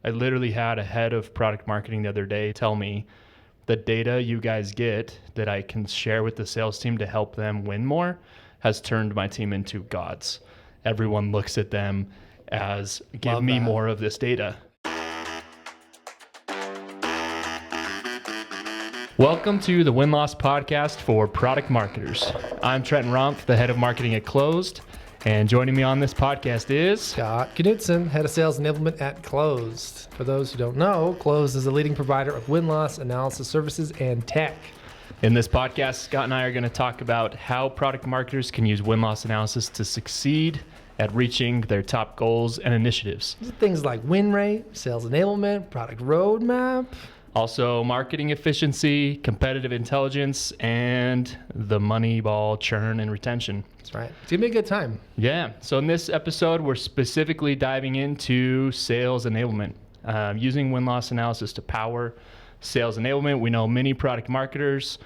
I literally had a head of product marketing the other day tell me the data you guys get that I can share with the sales team to help them win more has turned my team into gods. Everyone looks at them as, give me more of this data. Welcome to the Win-Loss podcast for product marketers. I'm Trenton Rumpf, the head of marketing at Closed, and joining me on this podcast is Scott Knudsen, head of sales enablement at Closed. For those who don't know, Closed is a leading provider of win-loss analysis services and tech. In this podcast, Scott and I are going to talk about how product marketers can use win-loss analysis to succeed at reaching their top goals and initiatives. Things like win rate, sales enablement, product roadmap. Also, marketing efficiency, competitive intelligence, and the Moneyball churn and retention. That's right. It's going to be a good time. Yeah. So in this episode, we're specifically diving into sales enablement, using win-loss analysis to power sales enablement. We know many product marketers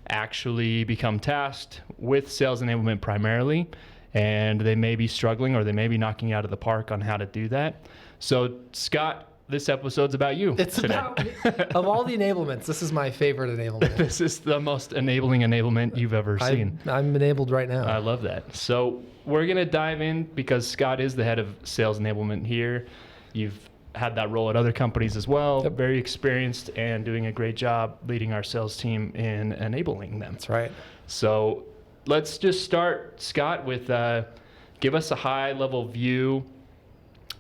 actually become tasked with sales enablement primarily, and they may be struggling or they may be knocking out of the park on how to do that. So, Scott, this episode's about you. It's today. Of all the enablements, this is my favorite enablement. This is the most enabling enablement you've ever seen. I'm enabled right now. I love that. So we're going to dive in because Scott is the head of sales enablement here. You've had that role at other companies as well. Yep. Very experienced and doing a great job leading our sales team in enabling them. That's right. So let's just start, Scott, with give us a high-level view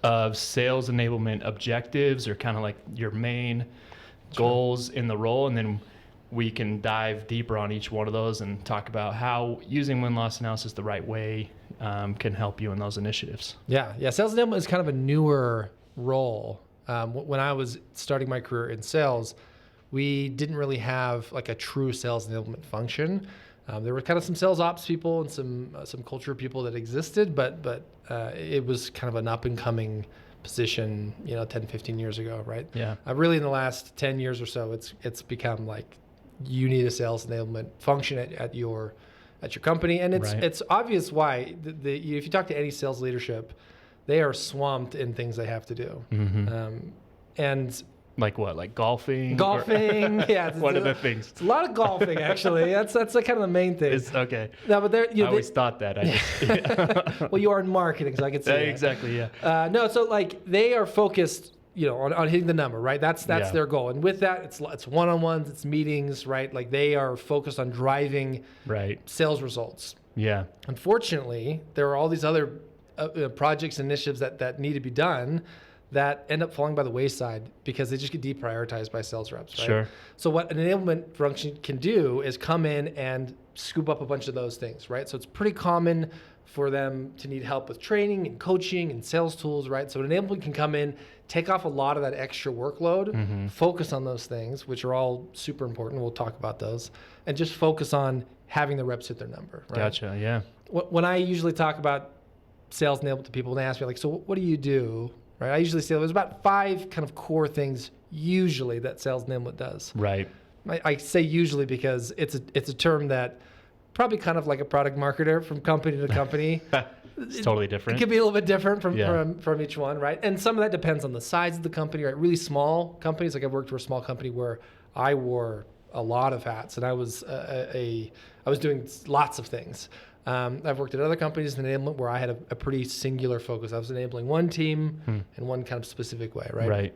of sales enablement objectives, or kind of like your main goals in the role, and then we can dive deeper on each one of those and talk about how using win-loss analysis the right way can help you in those initiatives. Yeah. Sales enablement is kind of a newer role. When I was starting my career in sales, we didn't really have like a true sales enablement function. There were kind of some sales ops people and some culture people that existed, but it was kind of an up and coming position, 10, 15 years ago, right? Yeah. Really in the last 10 years or so, it's become like you need a sales enablement function at your company, and it's obvious why. If you talk to any sales leadership, they are swamped in things they have to do, and. Like what? Like golfing? Yeah. What are the things? It's a lot of golfing, actually. That's like kind of the main thing. It's okay. No, but I always thought that. Well, you are in marketing, so I could say exactly. Yeah. No, so like they are focused, on hitting the number, right? That's their goal, and with that, it's one-on-ones, it's meetings, right? Like they are focused on driving sales results. Yeah. Unfortunately, there are all these other projects and initiatives that need to be done that end up falling by the wayside because they just get deprioritized by sales reps, right? Sure. So what an enablement function can do is come in and scoop up a bunch of those things, right? So it's pretty common for them to need help with training and coaching and sales tools, right? So an enablement can come in, take off a lot of that extra workload, focus on those things, which are all super important. We'll talk about those, and just focus on having the reps hit their number, right? Gotcha, yeah. When I usually talk about sales enablement to people, when they ask me like, so what do you do? Right. I usually say there's about 5 kind of core things usually that sales enablement does. Right. I say usually because it's a term that probably kind of like a product marketer from company to company. It's totally different. It could be a little bit different from each one, right? And some of that depends on the size of the company, right? Really small companies, like I've worked for a small company where I wore a lot of hats, and I was doing lots of things. I've worked at other companies in enablement where I had a pretty singular focus. I was enabling one team in one kind of specific way, right? Right.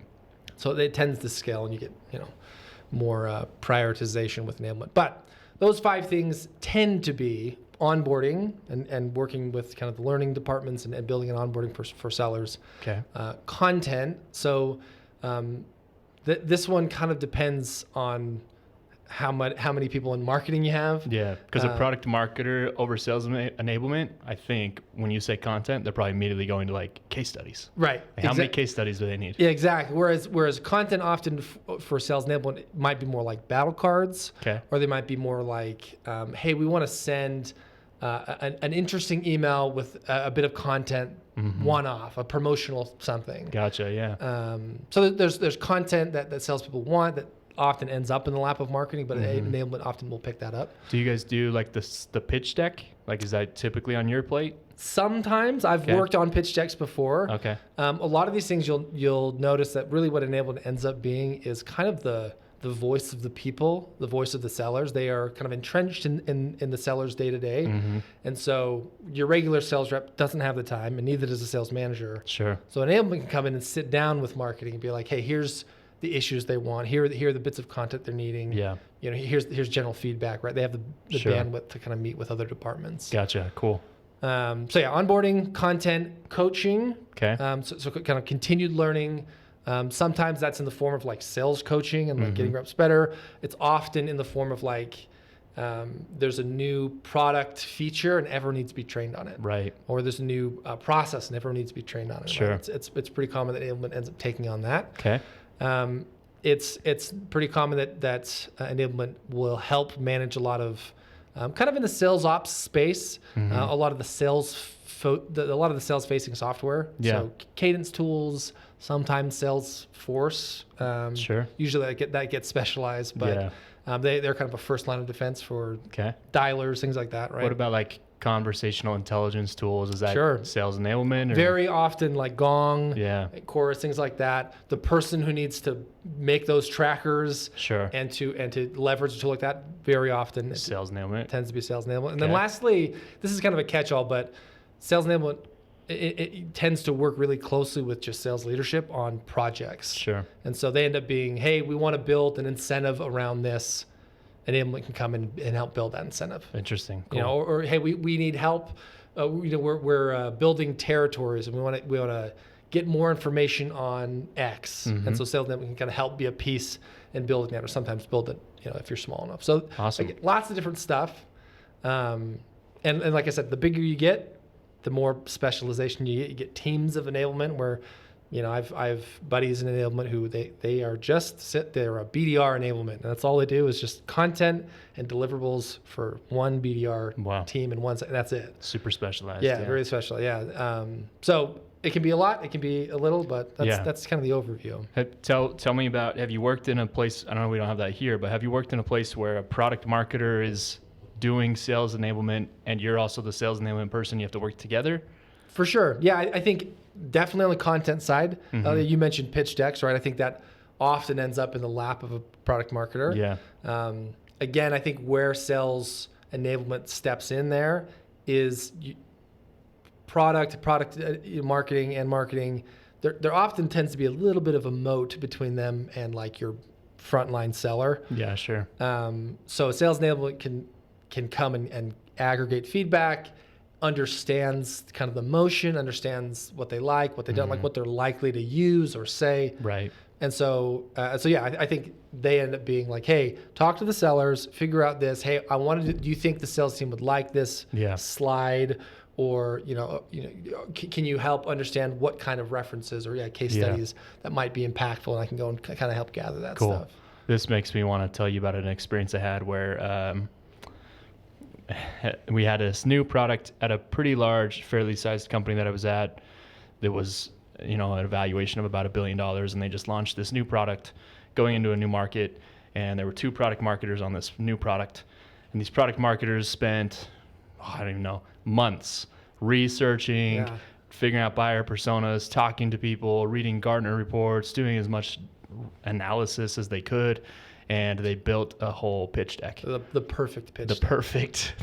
So it tends to scale, and you get more prioritization with enablement. But those 5 things tend to be onboarding and working with kind of the learning departments and building an onboarding for sellers. Okay. Content. So this one kind of depends on how many people in marketing you have. Yeah, because a product marketer over sales enablement, I think when you say content, they're probably immediately going to like case studies. Right. How many case studies do they need? Yeah, exactly. Whereas content often for sales enablement might be more like battle cards. Okay. Or they might be more like, hey, we want to send an interesting email with a bit of content, one-off, a promotional something. Gotcha, yeah. So there's content that salespeople want that often ends up in the lap of marketing, but enablement often will pick that up. Do you guys do like the pitch deck? Like, is that typically on your plate? Sometimes I've worked on pitch decks before. Okay. A lot of these things you'll notice that really what enablement ends up being is kind of the voice of the people, the voice of the sellers. They are kind of entrenched in the seller's day to day. And so your regular sales rep doesn't have the time, and neither does a sales manager. Sure. So enablement can come in and sit down with marketing and be like, hey, here's the issues they want. Here are the bits of content they're needing. Yeah. You know, here's general feedback, right? They have the bandwidth to kind of meet with other departments. Gotcha. Cool. So yeah, onboarding, content, coaching. Okay. So kind of continued learning. Sometimes that's in the form of like sales coaching and like getting reps better. It's often in the form of like, there's a new product feature and everyone needs to be trained on it. Right. Or there's a new process and everyone needs to be trained on it. Sure. Right? It's pretty common that enablement ends up taking on that. Okay. It's pretty common that enablement will help manage a lot of kind of in the sales ops space, a lot of the sales facing software. Yeah. So cadence tools, sometimes Salesforce. Sure. Usually that gets specialized, but they're kind of a first line of defense for dialers, things like that, right? What about like conversational intelligence tools? Is that sales enablement? Or? Very often like Gong, Chorus, things like that. The person who needs to make those trackers and to leverage a tool like that, very often sales enablement. Tends to be sales enablement. And then lastly, this is kind of a catch-all, but sales enablement, it tends to work really closely with just sales leadership on projects. Sure. And so they end up being, hey, we want to build an incentive around this. Enablement can come in and help build that incentive. Interesting. Cool. You know, or hey, we need help. We're building territories and we want to get more information on X. And so sales enablement can kind of help be a piece in building that, or sometimes build it, you know, if you're small enough. So awesome. Like, lots of different stuff. And like I said, the bigger you get, the more specialization you get. You get teams of enablement where, you know, I've buddies in enablement who they're a BDR enablement, and that's all they do is just content and deliverables for one BDR team and that's it. Super specialized. Yeah, very special. Yeah. So it can be a lot, it can be a little, but that's kind of the overview. Tell me about, have you worked in a place, I don't know, we don't have that here, but have you worked in a place where a product marketer is doing sales enablement and you're also the sales enablement person, you have to work together? For sure. Yeah, I think definitely on the content side. You mentioned pitch decks, right? I think that often ends up in the lap of a product marketer. Yeah. Again, I think where sales enablement steps in there is product marketing. There often tends to be a little bit of a moat between them and like your frontline seller. Yeah, sure. So sales enablement can come and aggregate feedback, understands kind of the motion, understands what they like, what they don't like, what they're likely to use or say. Right. And so I think they end up being like, hey, talk to the sellers, figure out this. Hey, do you think the sales team would like this slide? Or, can you help understand what kind of references or case studies that might be impactful? And I can go and kind of help gather that stuff. This makes me want to tell you about an experience I had where we had this new product at a pretty large, fairly sized company that I was at. That was, an evaluation of about $1 billion, and they just launched this new product going into a new market. And there were 2 product marketers on this new product. And these product marketers spent, I don't even know, months researching, figuring out buyer personas, talking to people, reading Gartner reports, doing as much analysis as they could. And they built a whole pitch deck. The perfect pitch deck.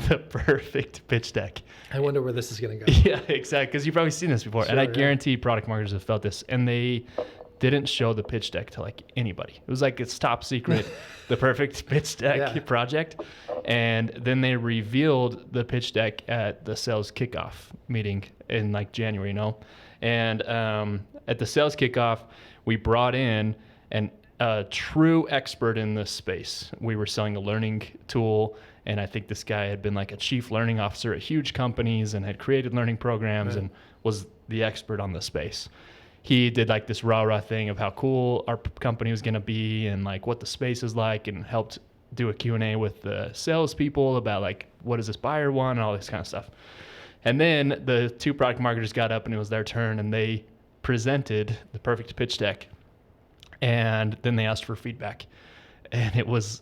The perfect pitch deck. I wonder where this is going to go. Yeah, exactly. Because you've probably seen this before. Sure, and I guarantee product marketers have felt this. And they didn't show the pitch deck to like anybody. It was like it's top secret, the perfect pitch deck project. And then they revealed the pitch deck at the sales kickoff meeting in like January, And at the sales kickoff, we brought in a true expert in this space. We were selling a learning tool, and I think this guy had been like a chief learning officer at huge companies and had created learning programs and was the expert on the space. He did like this rah-rah thing of how cool our company was going to be and like what the space is like, and helped do a Q&A with the salespeople about like, what does this buyer want and all this kind of stuff. And then the 2 product marketers got up and it was their turn, and they presented the perfect pitch deck. And then they asked for feedback. and it was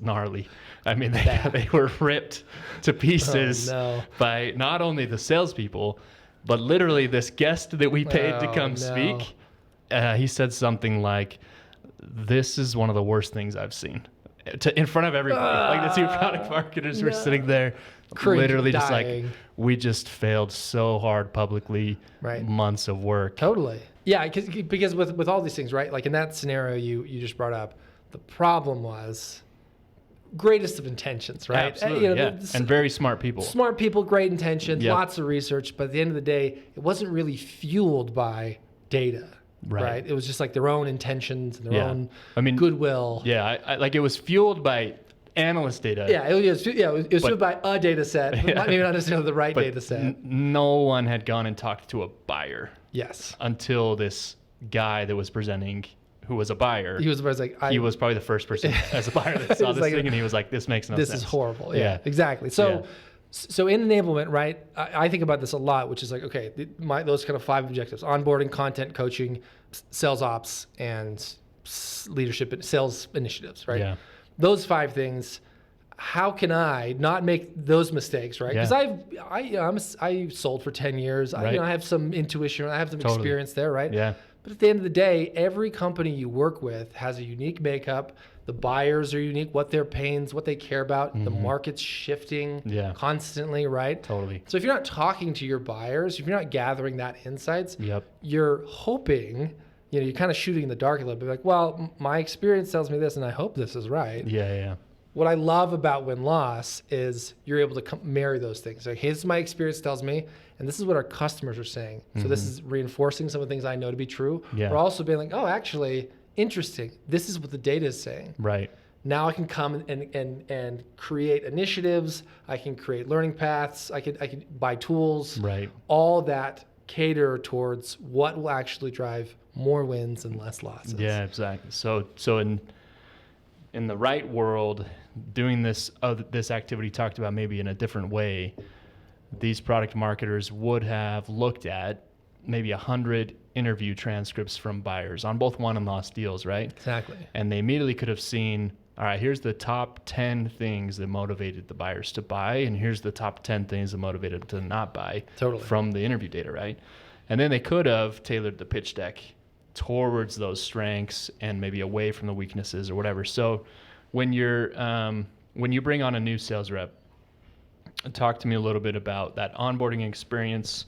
gnarly. I mean, they were ripped to pieces by not only the salespeople, but literally this guest that we paid to come speak. He said something like, "This is one of the worst things I've seen," in front of everybody. Like the two product marketers were sitting there, literally just like, we just failed so hard publicly, months of work. Totally. Yeah, because with all these things, right? Like in that scenario you just brought up, the problem was greatest of intentions, right? Absolutely, and very smart people. Smart people, great intentions, lots of research, but at the end of the day, it wasn't really fueled by data. Right. It was just like their own intentions and their own goodwill. Yeah, I like it was fueled by analyst data. Yeah, it was fueled by a data set, but maybe not necessarily the right data set. No one had gone and talked to a buyer. Yes. Until this guy that was presenting, who was a buyer. He was probably the first person as a buyer that saw this thing, and he was like, "This makes no sense. This is horrible." Yeah, exactly. So in enablement, right, I think about this a lot, which is like, okay, those kind of 5 objectives: onboarding, content, coaching, sales ops, and leadership, sales initiatives, right? Yeah. Those 5 things, how can I not make those mistakes, right? Because I sold for 10 years. I have some intuition. I have some experience there, right? Yeah. But at the end of the day, every company you work with has a unique makeup. The buyers are unique, what their pains, what they care about. The market's shifting constantly, right? Totally. So if you're not talking to your buyers, if you're not gathering that insights, you're hoping, you're kind of shooting in the dark a little bit. Like, well, my experience tells me this, and I hope this is right. Yeah. What I love about win-loss is you're able to marry those things. Like, here's my experience tells me, and this is what our customers are saying. So this is reinforcing some of the things I know to be true. Yeah. We're also being like, oh, actually, interesting. This is what the data is saying. Right. Now I can come and create initiatives. I can create learning paths. I can buy tools. Right. All that cater towards what will actually drive more wins and less losses. Yeah, exactly. So in the right world, doing this activity talked about maybe in a different way, these product marketers would have looked at maybe 100 interview transcripts from buyers on both won and lost deals, right? Exactly. And they immediately could have seen, all right, here's the top 10 things that motivated the buyers to buy, and here's the top 10 things that motivated them to not buy from the interview data, right? And then they could have tailored the pitch deck towards those strengths and maybe away from the weaknesses or whatever. So when you bring on a new sales rep, talk to me a little bit about that onboarding experience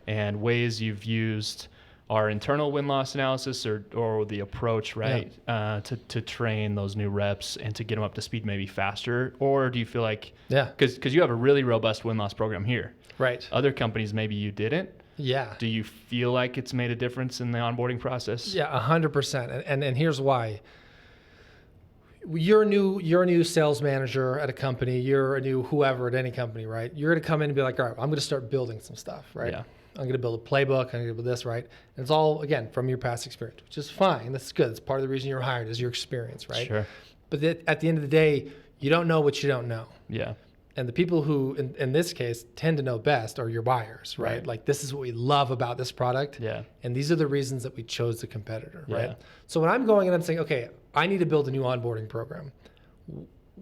and ways you've used our internal win-loss analysis or the approach, right, to train those new reps and to get them up to speed maybe faster? Or do you feel like, because you have a really robust win-loss program here. Right. Other companies, maybe you didn't. Yeah. Do you feel like it's made a difference in the onboarding process? Yeah, 100%. And here's why. You're a new sales manager at a company. You're a new whoever at any company, right? You're going to come in and be like, all right, I'm going to start building some stuff, right? Yeah. I'm going to build a playbook. I'm going to build this, right? And it's all, again, from your past experience, which is fine. That's good. That's part of the reason you're hired is your experience, right? Sure. But at the end of the day, you don't know what you don't know. Yeah. And the people who, in this case, tend to know best are your buyers, right? Like, this is what we love about this product. Yeah. And these are the reasons that we chose the competitor, right? So when I'm going and I'm saying, okay, I need to build a new onboarding program,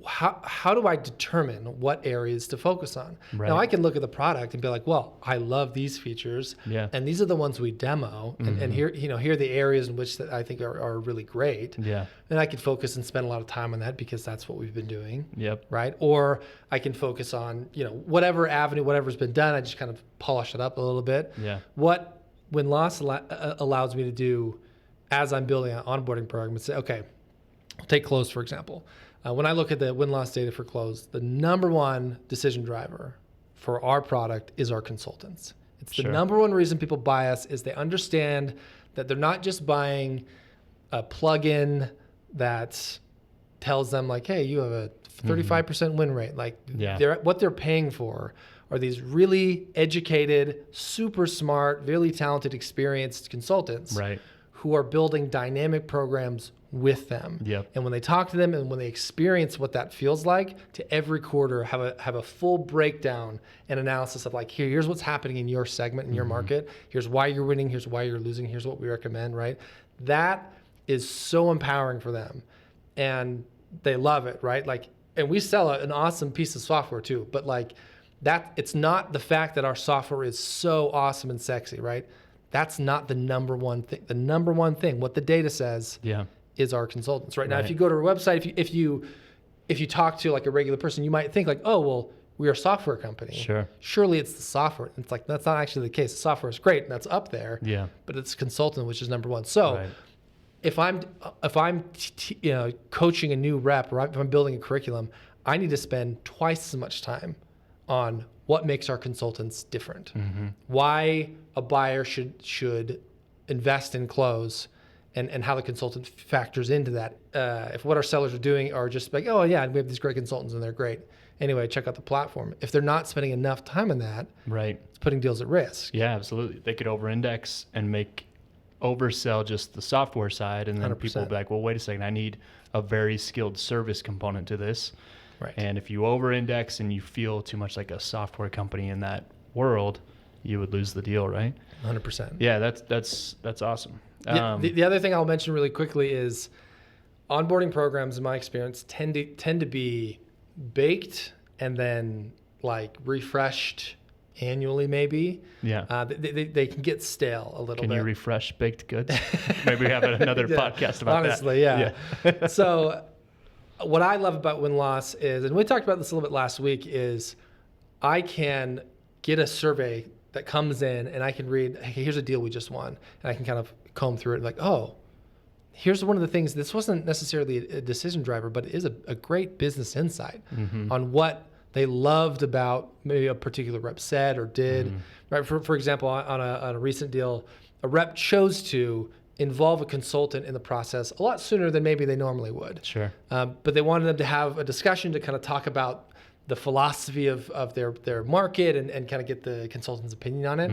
how do I determine what areas to focus on? Right. Now, I can look at the product and be like, well, I love these features, and these are the ones we demo, and here are the areas in which that I think are really great. Yeah. And I could focus and spend a lot of time on that because that's what we've been doing. Yep. Right. Or I can focus on, whatever avenue, whatever's been done, I just kind of polish it up a little bit. Yeah. What win-loss allows me to do as I'm building an onboarding program is say, okay, I'll take close, for example. When I look at the win-loss data for close, the number one decision driver for our product is our consultants. It's the number one reason people buy us is they understand that they're not just buying a plugin that tells them like, hey, you have a 35% win rate. Like what they're paying for are these really educated, super smart, really talented, experienced consultants who are building dynamic programs with them. Yep. And when they talk to them and when they experience what that feels like, to every quarter have a full breakdown and analysis of like, here's what's happening in your segment, in your market. Here's why you're winning. Here's why you're losing. Here's what we recommend, right? That is so empowering for them. And they love it, right? Like, and we sell an awesome piece of software too, but like that, it's not the fact that our software is so awesome and sexy, right? That's not the number one thing. The number one thing, what the data says, is our consultants, right? Now, if you go to our website, if you talk to like a regular person, you might think like, oh, well, we are a software company. Sure. Surely it's the software. It's like, that's not actually the case. The software is great and that's up there. Yeah. But it's consultant, which is number one. So if I'm coaching a new rep, or if I'm building a curriculum, I need to spend twice as much time on what makes our consultants different. Why a buyer should invest in close, and how the consultant factors into that. If what our sellers are doing are just like, oh yeah, we have these great consultants and they're great. Anyway, check out the platform. If they're not spending enough time on that, it's putting deals at risk. Yeah, absolutely. They could over-index and oversell just the software side, and then 100%. people will be like, well, wait a second, I need a very skilled service component to this. Right. And if you over-index and you feel too much like a software company in that world, you would lose the deal, right? 100%. Yeah, that's awesome. The other thing I'll mention really quickly is onboarding programs, in my experience, tend to be baked and then like refreshed annually, maybe. Yeah. They can get stale a little bit. Can you refresh baked goods? Maybe we have another podcast about honestly, that. Yeah. So what I love about win-loss is, and we talked about this a little bit last week, is I can get a survey that comes in and I can read, hey, here's a deal we just won. And I can kind of comb through it like, oh, here's one of the things, this wasn't necessarily a decision driver, but it is a great business insight on what they loved about maybe a particular rep said or did. Right? For example, on a recent deal, a rep chose to involve a consultant in the process a lot sooner than maybe they normally would. Sure. But they wanted them to have a discussion to kind of talk about the philosophy of their market and kind of get the consultant's opinion on it.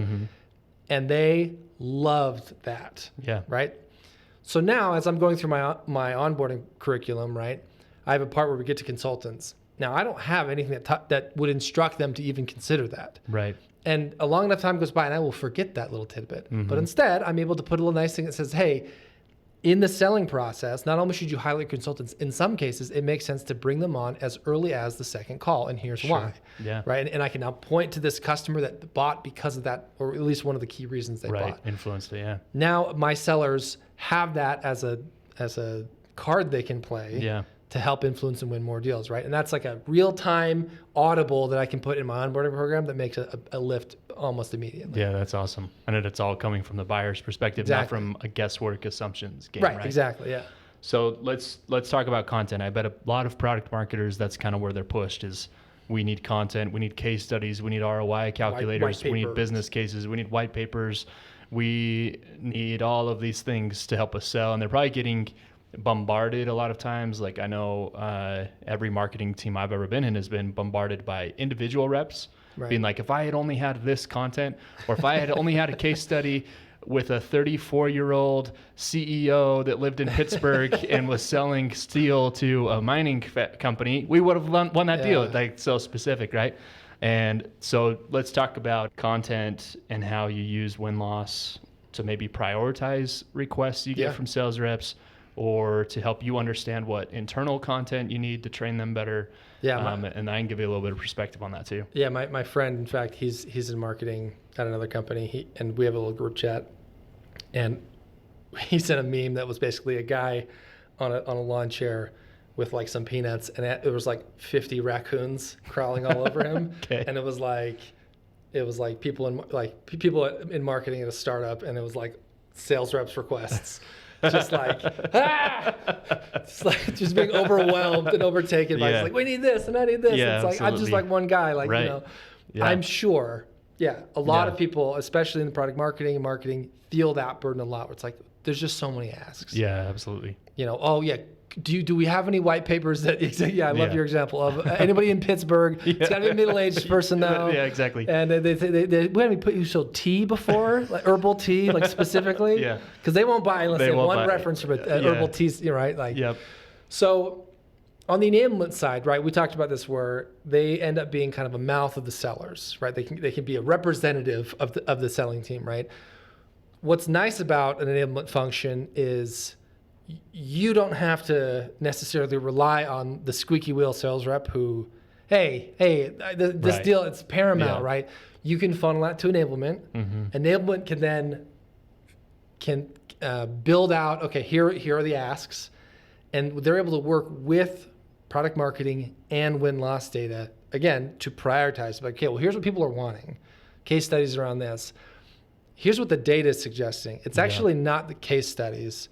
And they loved that. Yeah. Right? So now as I'm going through my onboarding curriculum, right, I have a part where we get to consultants. Now, I don't have anything that would instruct them to even consider that. Right. And a long enough time goes by and I will forget that little tidbit. But instead, I'm able to put a little nice thing that says, hey, in the selling process, not only should you highlight consultants, in some cases, it makes sense to bring them on as early as the second call. And here's why. Yeah. Right. And I can now point to this customer that bought because of that, or at least one of the key reasons they bought. Influenced it. Yeah. Now my sellers have that as a card they can play. To help influence and win more deals, right? And that's like a real-time audible that I can put in my onboarding program that makes a lift almost immediately. Yeah, that's awesome. And it's all coming from the buyer's perspective, not from a guesswork assumptions game, right? Exactly, yeah. So let's talk about content. I bet a lot of product marketers, that's kind of where they're pushed is we need content, we need case studies, we need ROI calculators, we need business cases, we need white papers, we need all of these things to help us sell. And they're probably getting bombarded a lot of times. Like I know every marketing team I've ever been in has been bombarded by individual reps being like, if I had only had this content, or if I had only had a case study with a 34-year-old CEO that lived in Pittsburgh and was selling steel to a mining company, we would have won that deal. Like so specific, right? And so let's talk about content and how you use win-loss to maybe prioritize requests you get from sales reps, or to help you understand what internal content you need to train them better. And I can give you a little bit of perspective on that too. Yeah, my friend, in fact, he's in marketing at another company, and we have a little group chat, and he sent a meme that was basically a guy on a lawn chair with like some peanuts, and it was like 50 raccoons crawling all over him. And it was like people in marketing at a startup, and it was like sales reps requests. Just like, just being overwhelmed and overtaken by, it's like, we need this and I need this. It's like, I'm just like one guy, like, I'm sure, a lot of people, especially in the product marketing and marketing, feel that burden a lot where it's like, there's just so many asks. Yeah, absolutely. Do we have any white papers that, I love your example of anybody in Pittsburgh. It's got to be a middle-aged person though. Yeah, exactly. And we haven't put you sold tea before, like herbal tea, like specifically. Because they won't buy unless they have one reference from herbal teas, right? Like, So on the enablement side, right, we talked about this where they end up being kind of a mouth of the sellers, right? They can be a representative of the selling team, right? What's nice about an enablement function is you don't have to necessarily rely on the squeaky wheel sales rep who, hey, this Right. deal, it's paramount, Yeah. right? You can funnel that to enablement. Enablement can build out, okay, here are the asks. And they're able to work with product marketing and win-loss data, again, to prioritize. Like, okay, well, here's what people are wanting. Case studies around this. Here's what the data is suggesting. It's actually not the case studies.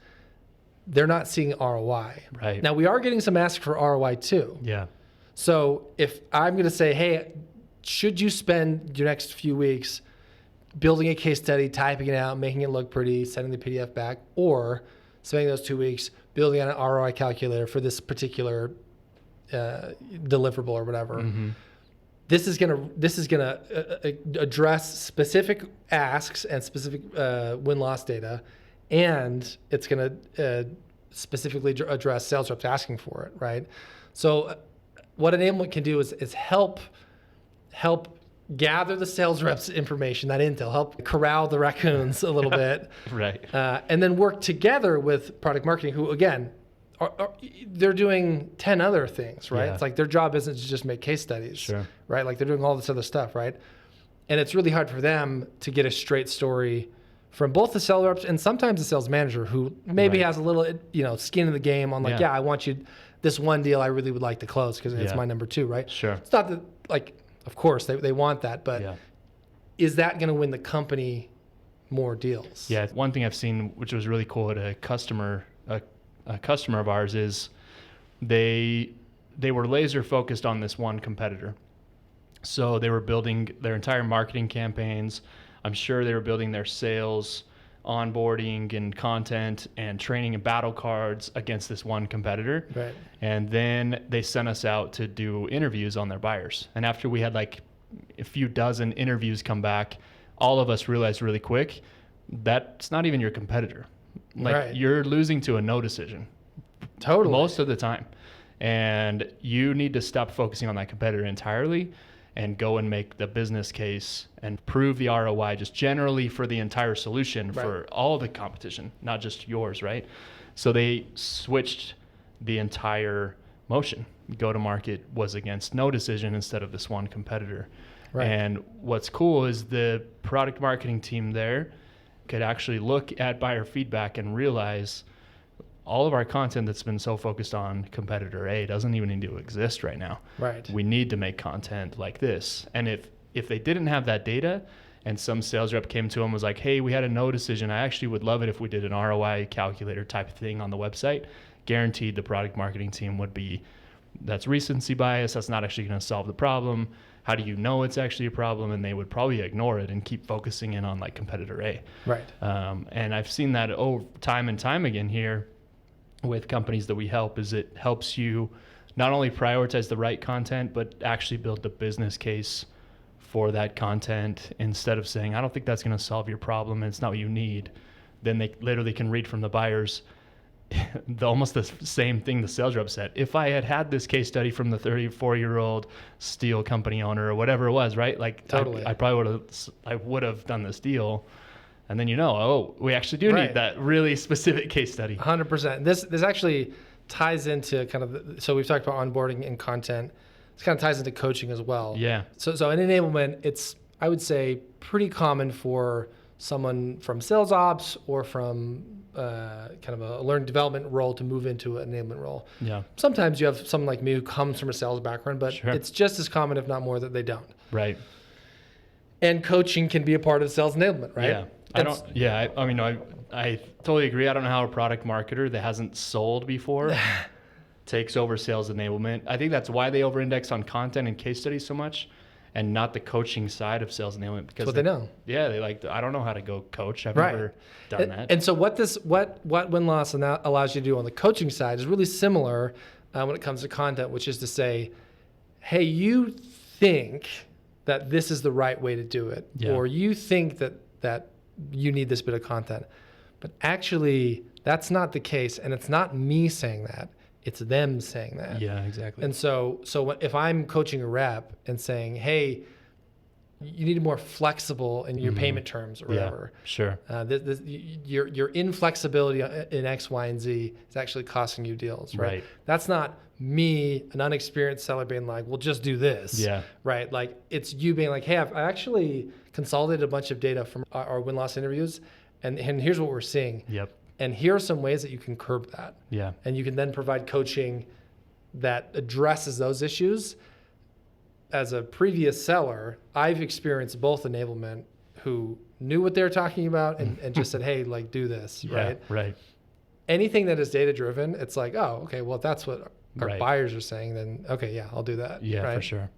They're not seeing ROI. Right. Now, we are getting some asks for ROI too. Yeah. So if I'm going to say, hey, should you spend your next few weeks building a case study, typing it out, making it look pretty, sending the PDF back, or spending those 2 weeks building out an ROI calculator for this particular deliverable or whatever. This is gonna address specific asks and specific win-loss data, and it's gonna specifically address sales reps asking for it, right? So what enablement can do is help gather the sales reps information, that intel, help corral the raccoons a little bit, Right. and then work together with product marketing, who again, they're doing 10 other things, right? Yeah. It's like their job isn't to just make case studies, Sure. right? Like they're doing all this other stuff, right? And it's really hard for them to get a straight story from both the sales reps and sometimes the sales manager, who maybe Right. has a little, skin in the game on like, Yeah. I want you, this one deal I really would like to close because it's Yeah. my number 2, right? Sure. It's not that, like, of course they want that, but Yeah. is that going to win the company more deals? Yeah. One thing I've seen, which was really cool at a customer of ours, is they were laser focused on this one competitor. So they were building their entire marketing campaigns. I'm sure they were building their sales, onboarding and content and training and battle cards against this one competitor. Right. And then they sent us out to do interviews on their buyers. And after we had like a few dozen interviews come back, all of us realized really quick that's not even your competitor. Like Right. you're losing to a no decision Totally. most of the time. And you need to stop focusing on that competitor entirely and go and make the business case and prove the ROI just generally for the entire solution for all the competition, not just yours, right? So they switched the entire motion. Go to market was against no decision instead of this one competitor. Right. And what's cool is the product marketing team there could actually look at buyer feedback and realize all of our content that's been so focused on competitor A doesn't even need to exist right now. Right. We need to make content like this. And if they didn't have that data and some sales rep came to them and was like, hey, we had a no decision, I actually would love it if we did an ROI calculator type of thing on the website, guaranteed the product marketing team would be, that's recency bias, that's not actually going to solve the problem. How do you know it's actually a problem? And they would probably ignore it and keep focusing in on like competitor A. Right. And I've seen that time and time again here with companies that we help, is it helps you not only prioritize the right content, but actually build the business case for that content instead of saying, I don't think that's going to solve your problem and it's not what you need. Then they literally can read from the buyers almost the same thing the sales rep said. If I had this case study from the 34-year-old steel company owner or whatever it was, right? Like Totally. I probably would have done this deal. And then we actually do need that really specific case study. 100%. This actually ties into kind of, so we've talked about onboarding and content. This kind of ties into coaching as well. Yeah. So in enablement, it's, I would say, pretty common for someone from sales ops or from kind of a learning development role to move into an enablement role. Yeah. Sometimes you have someone like me who comes from a sales background, but Sure. it's just as common, if not more, that they don't. Right. And coaching can be a part of sales enablement, right? Yeah. I totally agree. I don't know how a product marketer that hasn't sold before takes over sales enablement. I think that's why they over-index on content and case studies so much, and not the coaching side of sales enablement, because That's what they know. Yeah, they I don't know how to go coach. I've never done that. And so what win-loss allows you to do on the coaching side is really similar when it comes to content, which is to say, hey, you think that this is the right way to do it, or you think that you need this bit of content, but actually that's not the case, and it's not me saying that. It's them saying that. Yeah, exactly. And so if I'm coaching a rep and saying, hey, you need to be more flexible in your payment terms or whatever. Yeah, sure. Your inflexibility in X, Y, and Z is actually costing you deals, right? That's not me, an unexperienced seller, being like, well, just do this, right? Like, it's you being like, hey, I actually consolidated a bunch of data from our win-loss interviews, and here's what we're seeing. Yep. And here are some ways that you can curb that. Yeah. And you can then provide coaching that addresses those issues. As a previous seller, I've experienced both enablement who knew what they were talking about and just said, hey, like, do this, right? Right. Anything that is data driven, it's like, oh, okay, well, if that's what our buyers are saying, then okay, yeah, I'll do that. Yeah, right? for sure.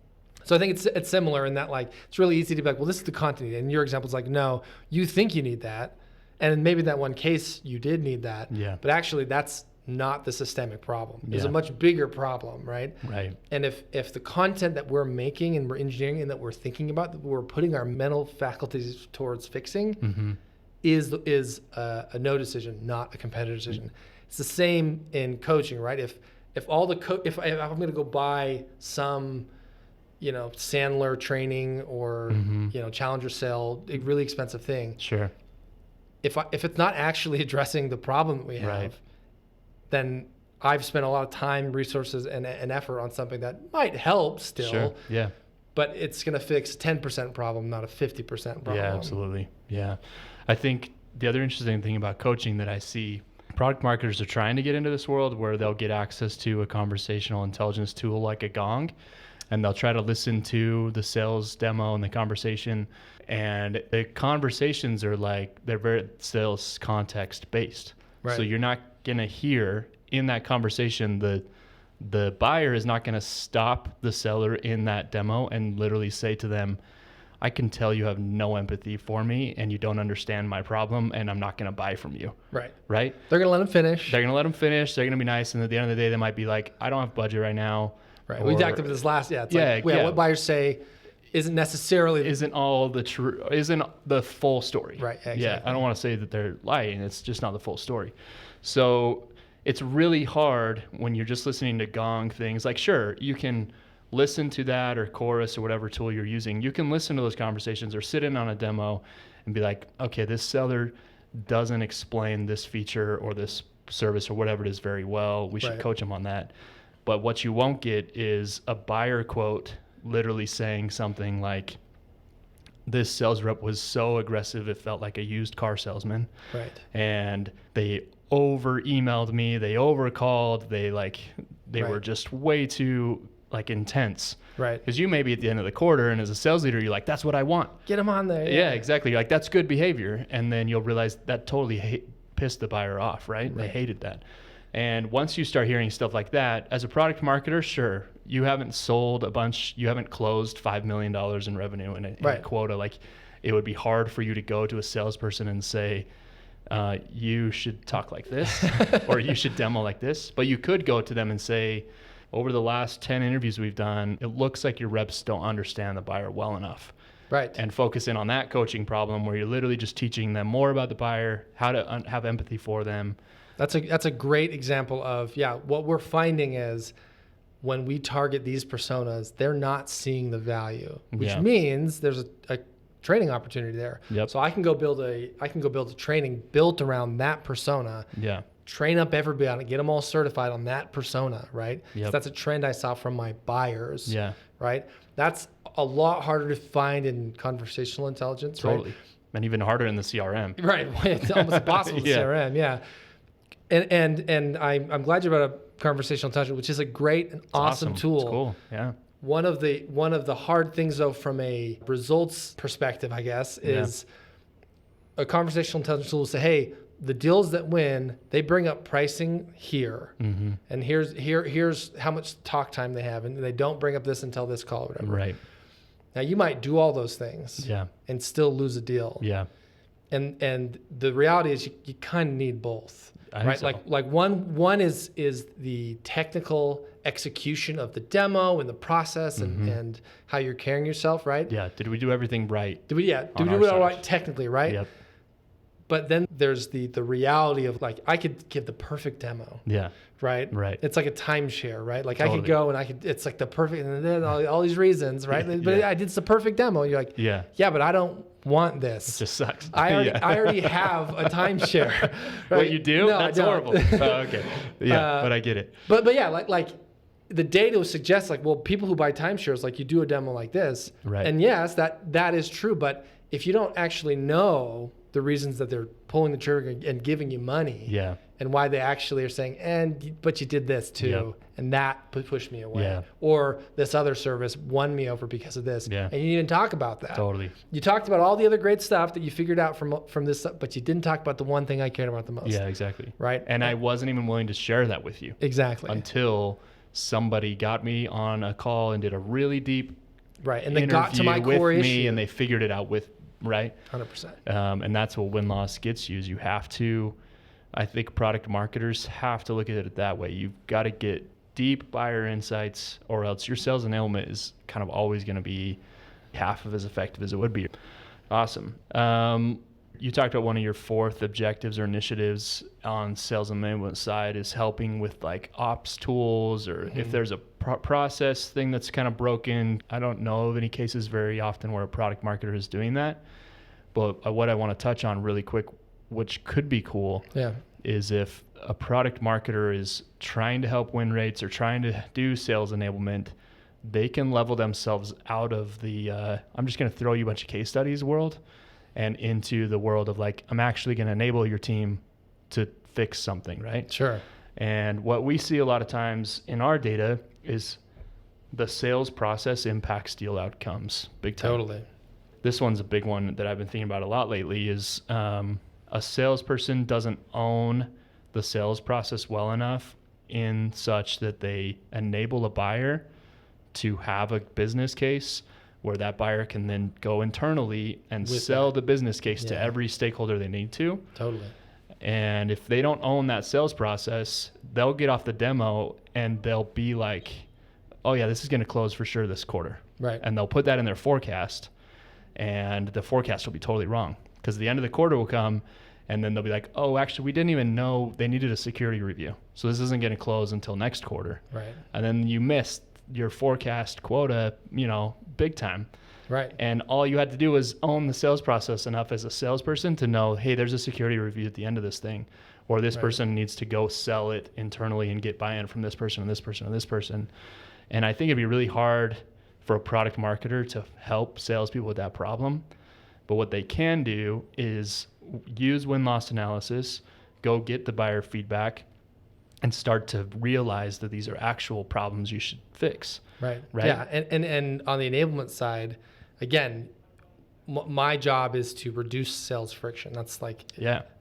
So I think it's similar in that, like, it's really easy to be like, well, this is the content. And your example is like, no, you think you need that. And maybe that one case you did need that. Yeah. But actually that's not the systemic problem. There's a much bigger problem, right? Right. And if the content that we're making and we're engineering and that we're thinking about, that we're putting our mental faculties towards fixing, is a no decision, not a competitive decision. It's the same in coaching, right? If all the if I'm going to go buy some, Sandler training or Challenger sale, a really expensive thing. Sure. If it's not actually addressing the problem that we have, then I've spent a lot of time, resources, and effort on something that might help still. Sure. Yeah. But it's going to fix 10% problem, not a 50% problem. Yeah, absolutely. Yeah. I think the other interesting thing about coaching that I see, product marketers are trying to get into this world where they'll get access to a conversational intelligence tool like a Gong, and they'll try to listen to the sales demo and the conversation. And the conversations are like, they're very sales context based. Right. So you're not going to hear in that conversation, the buyer is not going to stop the seller in that demo and literally say to them, I can tell you have no empathy for me and you don't understand my problem and I'm not going to buy from you. Right. Right? They're going to let them finish. They're going to let them finish. They're going to be nice. And at the end of the day, they might be like, I don't have budget right now. Right. We talked about this last, what buyers say isn't necessarily isn't the full story. Right. Exactly. Yeah. I don't want to say that they're lying. It's just not the full story. So it's really hard when you're just listening to Gong things. Like, sure, you can listen to that or Chorus or whatever tool you're using. You can listen to those conversations or sit in on a demo and be like, okay, this seller doesn't explain this feature or this service or whatever it is very well. We should coach them on that. But what you won't get is a buyer quote literally saying something like, this sales rep was so aggressive it felt like a used car salesman. Right. And they over emailed me, they over called, they were just way too intense. Right. Because you may be at the end of the quarter and as a sales leader, you're like, that's what I want. Get them on there. Yeah, exactly. You're like, that's good behavior. And then you'll realize that totally pissed the buyer off, right? They hated that. And once you start hearing stuff like that, as a product marketer, sure, you haven't sold a bunch, you haven't closed $5 million in revenue in a quota. Like, it would be hard for you to go to a salesperson and say, you should talk like this, or you should demo like this. But you could go to them and say, over the last 10 interviews we've done, it looks like your reps don't understand the buyer well enough. Right. And focus in on that coaching problem where you're literally just teaching them more about the buyer, how to have empathy for them. That's a great example of, what we're finding is when we target these personas, they're not seeing the value, which means there's a training opportunity there. Yep. So I can go build a training built around that persona. Yeah. Train up everybody on it, get them all certified on that persona, right? Yep. So that's a trend I saw from my buyers. Yeah. Right. That's a lot harder to find in conversational intelligence. Totally. Right? And even harder in the CRM. Right. It's almost impossible in CRM. Yeah. And I'm glad you brought up conversational intelligence, which is a great and awesome tool. It's cool. Yeah. One of the hard things though, from a results perspective, I guess, is a conversational intelligence tool to say, hey, the deals that win, they bring up pricing here, and here's how much talk time they have, and they don't bring up this until this call or whatever. Right. Now you might do all those things, and still lose a deal. Yeah. And the reality is you kind of need both, right? So. Like one is the technical execution of the demo and the process and how you're carrying yourself, right? Yeah. Did we do everything right? Did we do it all right technically, right? Yep. But then there's the reality of like, I could give the perfect demo. Yeah. Right. It's like a timeshare, right? Like I could go and it's like the perfect, and then all these reasons, right? But I did the perfect demo. And you're like, yeah, but I don't want this. It just sucks. I already have a timeshare. Right? What you do? No, That's horrible. Oh, okay. Yeah, but I get it. But yeah, like the data suggests like, well, people who buy timeshares, like you do a demo like this. Right. And yes, that is true. But if you don't actually know the reasons that they're pulling the trigger and giving you money, and why they actually are saying, but you did this too, and that pushed me away, or this other service won me over because of this, and you didn't talk about that. Totally. You talked about all the other great stuff that you figured out from this, but you didn't talk about the one thing I cared about the most. Yeah, exactly. Right. And I wasn't even willing to share that with you. Exactly. Until somebody got me on a call and did a really deep and they got to my core issue, and they figured it out with 100%. And that's what win-loss gets you. Is you have to, I think product marketers have to look at it that way. You've got to get deep buyer insights, or else your sales enablement is kind of always going to be half of as effective as it would be. Awesome. You talked about one of your fourth objectives or initiatives on sales enablement side is helping with like ops tools, or if there's a process thing that's kind of broken. I don't know of any cases very often where a product marketer is doing that. But what I want to touch on really quick, which could be cool, is if a product marketer is trying to help win rates or trying to do sales enablement, they can level themselves out of the I'm just going to throw you a bunch of case studies world and into the world of like, I'm actually going to enable your team to fix something, right? Sure. And what we see a lot of times in our data is the sales process impacts deal outcomes big time. Totally. This one's a big one that I've been thinking about a lot lately is a salesperson doesn't own the sales process well enough in such that they enable a buyer to have a business case where that buyer can then go internally and sell the business case to every stakeholder they need to. Totally. And if they don't own that sales process, they'll get off the demo and they'll be like, oh yeah, this is going to close for sure this quarter. Right. And they'll put that in their forecast, and the forecast will be totally wrong because the end of the quarter will come and then they'll be like, oh, actually, we didn't even know they needed a security review. So this isn't going to close until next quarter. Right. And then you missed your forecast quota, big time. Right. And all you had to do was own the sales process enough as a salesperson to know, hey, there's a security review at the end of this thing, or this person needs to go sell it internally and get buy-in from this person and this person and this person. And I think it'd be really hard for a product marketer to help salespeople with that problem. But what they can do is use win-loss analysis, go get the buyer feedback, and start to realize that these are actual problems you should fix. Right. Yeah. And on the enablement side, again, my job is to reduce sales friction. That's like,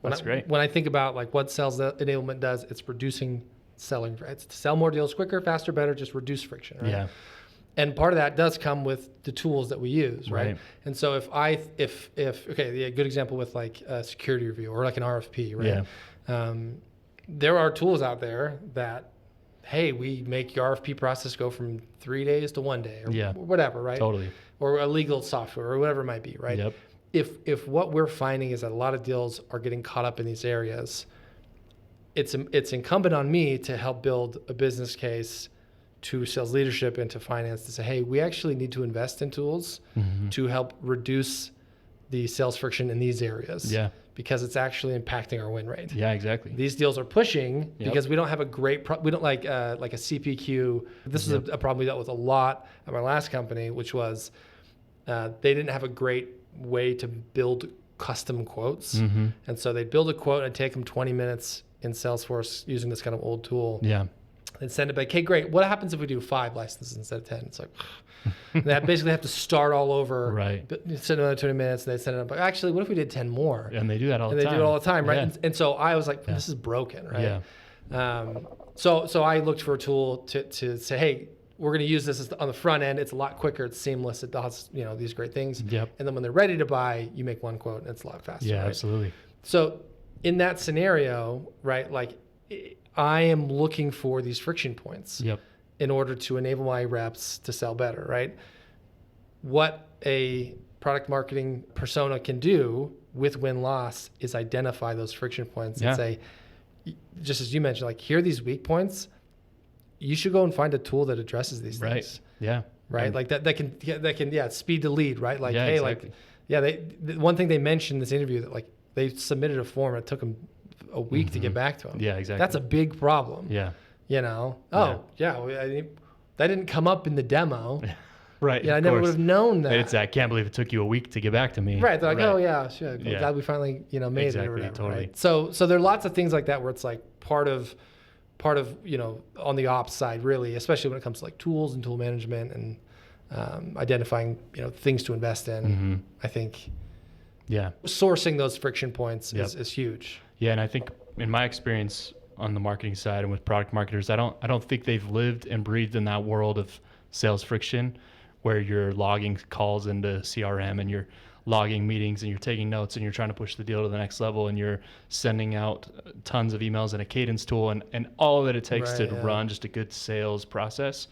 that's great. When I think about like what sales enablement does, it's reducing selling. It's to sell more deals quicker, faster, better, just reduce friction. Right? Yeah. And part of that does come with the tools that we use, right? And so if a good example with like a security review or like an RFP, right? Yeah. There are tools out there that, hey, we make your RFP process go from 3 days to 1 day or whatever, right? Totally. Or a legal software or whatever it might be, right? Yep. If what we're finding is that a lot of deals are getting caught up in these areas, it's incumbent on me to help build a business case to sales leadership and to finance to say, hey, we actually need to invest in tools to help reduce the sales friction in these areas. Yeah. Because it's actually impacting our win rate. Yeah, exactly. These deals are pushing because we don't have a great, we don't like a CPQ. This is a problem we dealt with a lot at my last company, which was they didn't have a great way to build custom quotes. And so they'd build a quote and take them 20 minutes in Salesforce using this kind of old tool. Yeah. And send it back, okay, great. What happens if we do 5 licenses instead of 10? It's like, they basically have to start all over. Right. Send another 20 minutes, and they send it up. Actually, what if we did 10 more? And they do that all the time. And they do it all the time, right? And so I was like, this is broken, right? Yeah. So I looked for a tool to say, hey, we're going to use this on the front end. It's a lot quicker. It's seamless. It does, these great things. Yep. And then when they're ready to buy, you make one quote, and it's a lot faster. Yeah, right? Absolutely. So in that scenario, right, like I am looking for these friction points in order to enable my reps to sell better, right? What a product marketing persona can do with win-loss is identify those friction points Yeah. and say, just as you mentioned, like, here are these weak points. You should go and find a tool that addresses these Right. things. Yeah. Right. And- like that can speed the lead. Right. Like, Yeah, hey, exactly. the one thing they mentioned in this interview that, like, they submitted a form. It took them a week to get back to them. Yeah, exactly. That's a big problem. Yeah. You know? Oh, yeah. That didn't come up in the demo. Right. Yeah, I of never course. would have known that. I can't believe it took you a week to get back to me. Right. They're like, oh yeah, sure. Yeah. Glad we finally, made it or Exactly, whatever. totally. Right? So there are lots of things like that where it's like part of, on the ops side, really, especially when it comes to like tools and tool management and identifying, things to invest in. Mm-hmm. I think Yeah. sourcing those friction points Yep. is huge. Yeah, and I think in my experience on the marketing side and with product marketers, I don't think they've lived and breathed in that world of sales friction where you're logging calls into CRM and you're logging meetings and you're taking notes and you're trying to push the deal to the next level and you're sending out tons of emails in a cadence tool and all that it takes to run just a good sales process.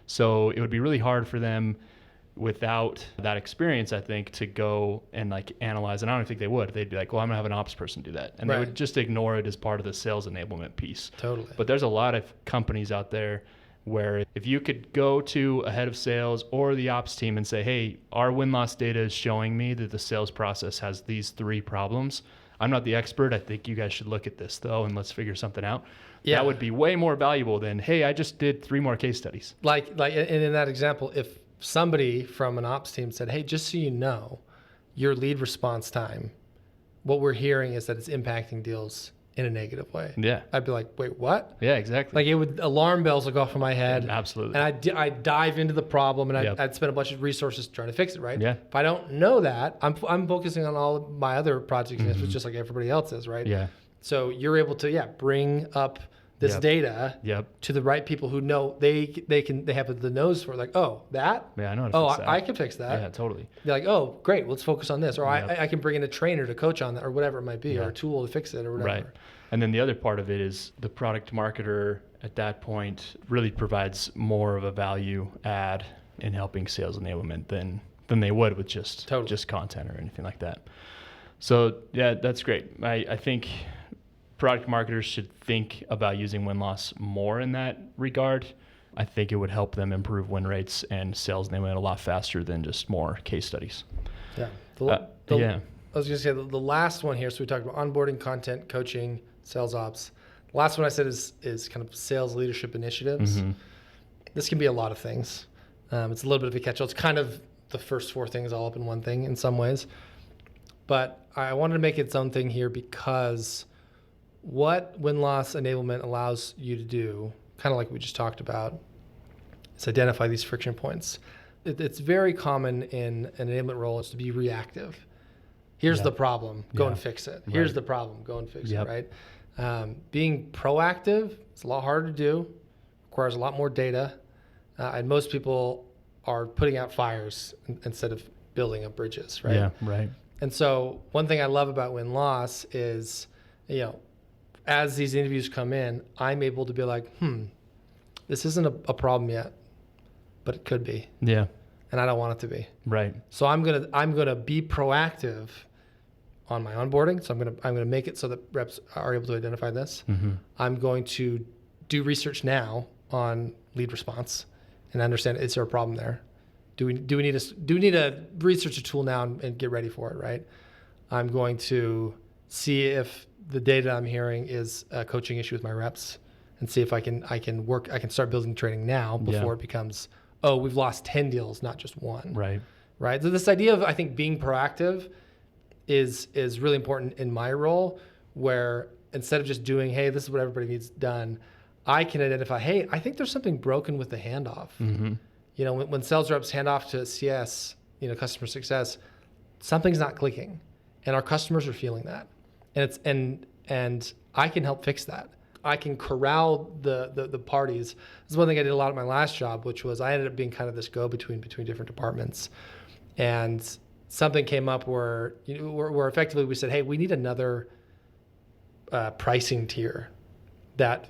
So it would be really hard for them without that experience, I think, to go and like analyze. And I don't think they would. They'd be like, well, I'm gonna have an ops person do that. And they would just ignore it as part of the sales enablement piece. Totally. But there's a lot of companies out there where if you could go to a head of sales or the ops team and say, hey, our win-loss data is showing me that the sales process has these 3 problems. I'm not the expert. I think you guys should look at this though, and let's figure something out. Yeah. That would be way more valuable than, hey, I just did 3 more case studies. And in that example, if somebody from an ops team said, hey, just so you know, your lead response time, what we're hearing is that it's impacting deals in a negative way. Yeah. I'd be like, wait, what? Yeah, exactly. Like, alarm bells would go off in my head. Absolutely. And I'd dive into the problem and Yep. I'd spend a bunch of resources trying to fix it, right? Yeah. If I don't know that, I'm focusing on all of my other projects, just like everybody else is, right? Yeah. So you're able to, bring up this Yep. data Yep. to the right people who know they have the nose for it. Like, oh, that? Yeah, I know how to fix that. I can fix that. Yeah, totally. They're like, oh, great, let's focus on this. Or Yep. I can bring in a trainer to coach on that or whatever it might be, Yeah. or a tool to fix it or whatever. Right. And then the other part of it is the product marketer at that point really provides more of a value add in helping sales enablement than they would with just content or anything like that. So yeah, that's great. I think product marketers should think about using win-loss more in that regard. I think it would help them improve win rates and sales enablement a lot faster than just more case studies. Yeah. Yeah. I was going to say the last one here. So we talked about onboarding, content, coaching, sales ops. The last one I said is kind of sales leadership initiatives. Mm-hmm. This can be a lot of things. It's a little bit of a catch-all. It's kind of the first 4 things all up in one thing in some ways. But I wanted to make its own thing here because what win-loss enablement allows you to do, kind of like we just talked about, is identify these friction points. It's very common in an enablement role is to be reactive. Here's the problem, go and fix it. Here's the problem, go and fix it, right? Being proactive is a lot harder to do, requires a lot more data, and most people are putting out fires instead of building up bridges, right? Yeah, right. And so one thing I love about win-loss is, as these interviews come in, I'm able to be like, this isn't a problem yet, but it could be. Yeah. And I don't want it to be. Right. So I'm gonna be proactive on my onboarding. So I'm gonna make it so that reps are able to identify this. Mm-hmm. I'm going to do research now on lead response and understand, is there a problem there? Do we need a research a tool now and get ready for it, right? I'm going to see if the data I'm hearing is a coaching issue with my reps and see if I can start building training now before it becomes, oh, we've lost 10 deals, not just one. Right. So this idea of, I think, being proactive is really important in my role, where instead of just doing, hey, this is what everybody needs done, I can identify, hey, I think there's something broken with the handoff. Mm-hmm. When sales reps hand off to CS, customer success, something's not clicking, and our customers are feeling that, and I can help fix that. I can corral the parties. This is one thing I did a lot at my last job, which was I ended up being kind of this go-between different departments, and something came up where where effectively we said, hey, we need another pricing tier that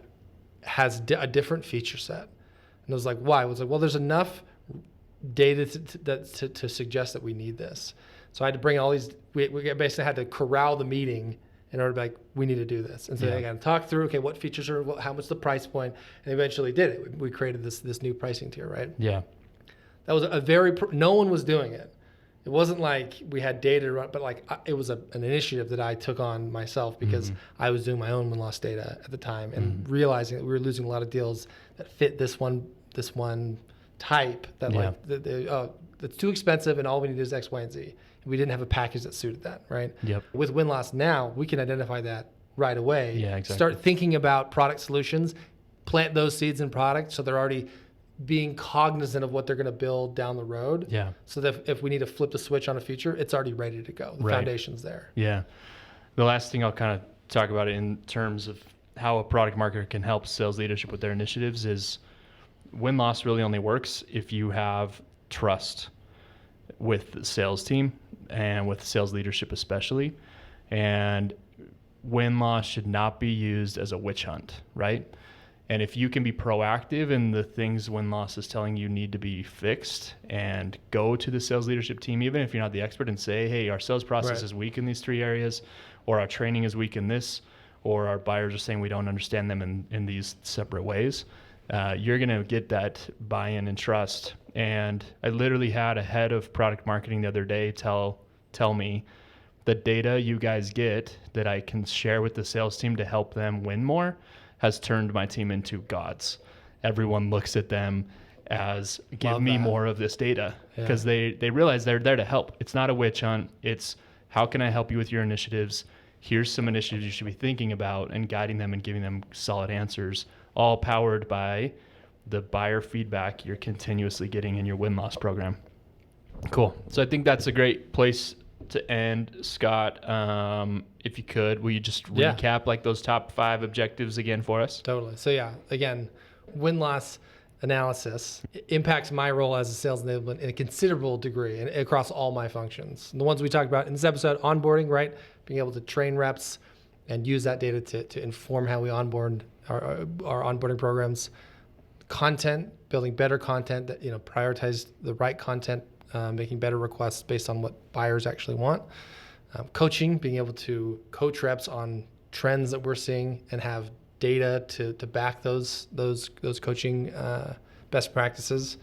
has a different feature set. And I was like, why? I was like, well, there's enough data to suggest that we need this. So I had to bring all these, we basically had to corral the meeting in order to be like, we need to do this. And so they got to talk through, okay, what features are, how much the price point, and eventually did it. We created this new pricing tier, right? Yeah. That was no one was doing it. It wasn't like we had data to run, but like it was an initiative that I took on myself because I was doing my own win-loss data at the time and realizing that we were losing a lot of deals that fit this one type that that's too expensive and all we need is X, Y, and Z. And we didn't have a package that suited that, right? Yep. With win-loss now, we can identify that right away. Yeah, exactly. Start thinking about product solutions, plant those seeds in product so they're already being cognizant of what they're going to build down the road. Yeah. So that if we need to flip the switch on a feature, it's already ready to go. The foundation's there. Yeah. The last thing I'll kind of talk about in terms of how a product marketer can help sales leadership with their initiatives is win-loss really only works if you have trust with the sales team and with sales leadership especially. And win-loss should not be used as a witch hunt, right? And if you can be proactive in the things win-loss is telling you need to be fixed and go to the sales leadership team, even if you're not the expert, and say, hey, our sales process is weak in these 3 areas, or our training is weak in this, or our buyers are saying we don't understand them in these separate ways, you're going to get that buy-in and trust. And I literally had a head of product marketing the other day tell me the data you guys get that I can share with the sales team to help them win more has turned my team into gods. Everyone looks at them as, give me more of this data, because they realize they're there to help. It's not a witch hunt. It's how can I help you with your initiatives? Here's some initiatives you should be thinking about, and guiding them and giving them solid answers, all powered by the buyer feedback you're continuously getting in your win-loss program. Cool. So I think that's a great place to end. Scott, if you could, will you just recap like those top 5 objectives again for us? Totally. So again, win-loss analysis impacts my role as a sales enablement in a considerable degree and across all my functions. And the ones we talked about in this episode, onboarding, right? Being able to train reps and use that data to inform how we onboard our onboarding programs. Content, building better content that, prioritize the right content, making better requests based on what buyers actually want. Coaching, being able to coach reps on trends that we're seeing and have data to back those coaching best practices.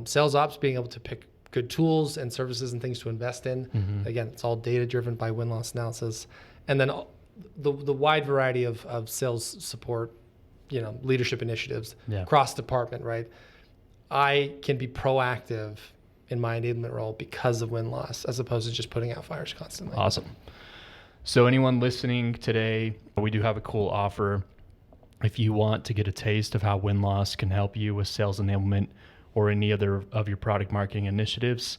Sales ops, being able to pick good tools and services and things to invest in. Again, it's all data driven by win-loss analysis. And then the wide variety of sales support, leadership initiatives cross department, right? I can be proactive in my enablement role because of win-loss, as opposed to just putting out fires constantly. Awesome. So anyone listening today, we do have a cool offer. If you want to get a taste of how win-loss can help you with sales enablement or any other of your product marketing initiatives,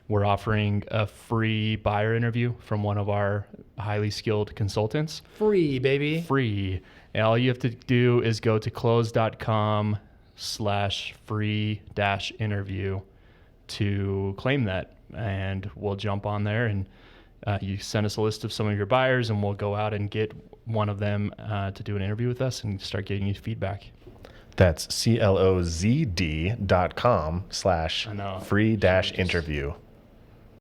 we're offering a free buyer interview from one of our highly skilled consultants. Free, baby. Free. And all you have to do is go to close.com/free-interview to claim that, and we'll jump on there and you send us a list of some of your buyers and we'll go out and get one of them to do an interview with us and start getting you feedback. That's CLOZD.com/free-interview.